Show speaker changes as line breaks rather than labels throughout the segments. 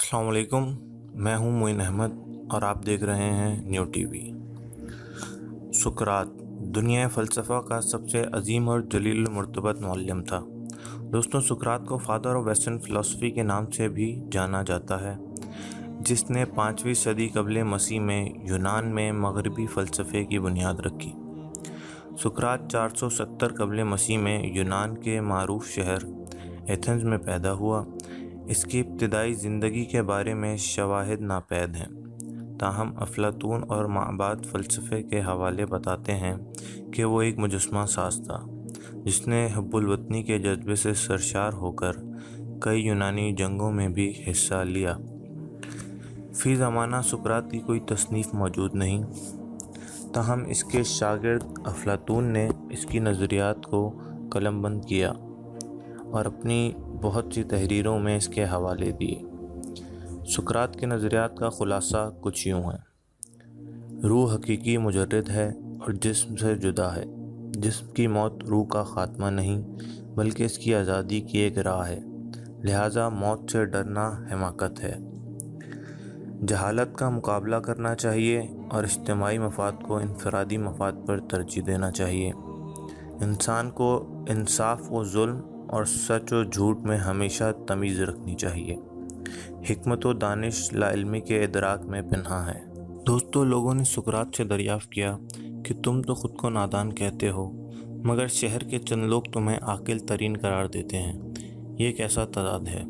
अस्सलाम वालेकुम। मैं हूं मोइन अहमद और आप देख रहे हैं न्यू टीवी। सुकरात दुनिया फ़लसफ़ा का सबसे अजीम और जलील मर्तबत मुअल्लिम था। दोस्तों, सुकरात को फादर ऑफ वेस्टर्न फ़िलासफ़ी के नाम से भी जाना जाता है, जिसने 5वीं सदी क़ब्ल मसीह में यूनान में मग़रिबी फ़लसफ़े की बुनियाद रखी। सुकरात 470 क़ब्ल मसीह में यूनान के मारूफ़ शहर एथेंस में पैदा हुआ। इसकी इब्तिदाई ज़िंदगी के बारे में शवाहिद नापैद हैं, ताहम अफलातून और माबाद फ़लसफ़े के हवाले बताते हैं कि वो एक मुजस्समा साज़ था, जिसने हुब्बुल वतनी के जज्बे से सरशार होकर कई यूनानी जंगों में भी हिस्सा लिया। फ़ी ज़माना सुकरात की कोई तसनीफ़ मौजूद नहीं, ताहम इसके शागिर्द अफलातून ने इसकी नज़रियात को कलमबंद किया और अपनी बहुत सी तहरीरों में इसके हवाले दिए। सुकरात के नज़रियात का ख़ुलासा कुछ यूँ है: रूह हकीकी मुजर्रद है और जिस्म से जुदा है। जिस्म की मौत रूह का ख़ात्मा नहीं, बल्कि इसकी आज़ादी की एक राह है। लिहाजा मौत से डरना हिमाकत है। जहालत का मुकाबला करना चाहिए और इज्तिमाई मफाद को इनफरादी मफाद पर तरजीह देना चाहिए। इंसान को इंसाफ व जुल्म और सच व झूठ में हमेशा तमीज़ रखनी चाहिए। हिकमत व दानिश लाइल्मी के इदराक में पिन्हा है। दोस्तों, लोगों ने सुकरात से दरियाफ़्त किया कि तुम तो ख़ुद को नादान कहते हो, मगर शहर के चंद लोग तुम्हें आकिल तरीन करार देते हैं। ये कैसा तज़ाद है?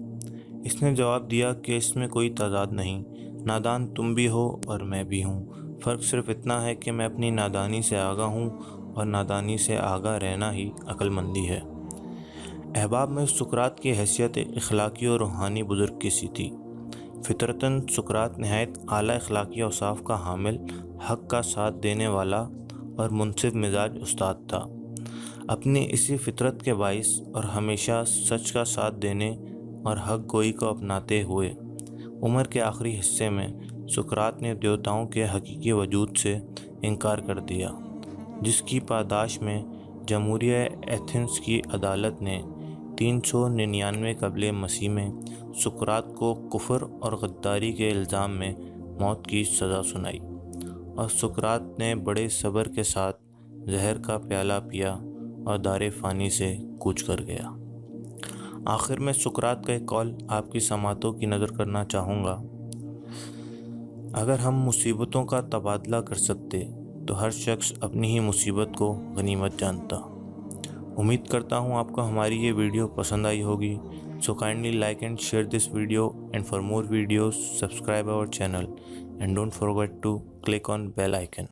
इसने जवाब दिया कि इसमें कोई तज़ाद नहीं। नादान तुम भी हो और मैं भी हूँ। फ़र्क सिर्फ़ इतना है कि मैं अपनी नादानी से आगाह हूँ और नादानी से आगाह रहना ही अक्लमंदी है। अहबाब में सुकरात की हैसियत एक अखलाकी और रूहानी बुज़ुर्ग की सी थी। फितरतन सुकरात नहायत आला अखलाकी औसाफ का हामिल, हक़ का साथ देने वाला और मुनसिफ मिजाज उस्ताद था। अपनी इसी फितरत के बाइस और हमेशा सच का साथ देने और हक़ गोई को अपनाते हुए उम्र के आखिरी हिस्से में सुकरात ने देवताओं के हकीकी वजूद से इनकार कर दिया, जिसकी पादाश में जमहूरिया एथेंस की अदालत ने 399 क़ब्ल मसीह में सुकरात को कुफ्र और गद्दारी के इल्ज़ाम में मौत की सज़ा सुनाई और सुकरात ने बड़े सब्र के साथ जहर का प्याला पिया और दारे फ़ानी से कूच कर गया। आखिर में सुकरात का एक कौल आपकी समातों की नज़र करना चाहूँगा: अगर हम मुसीबतों का तबादला कर सकते तो हर शख्स अपनी ही मुसीबत को गनीमत जानता। उम्मीद करता हूँ आपको हमारी ये वीडियो पसंद आई होगी। So kindly like and share this video, and for more videos subscribe our channel and don't forget to click on bell icon.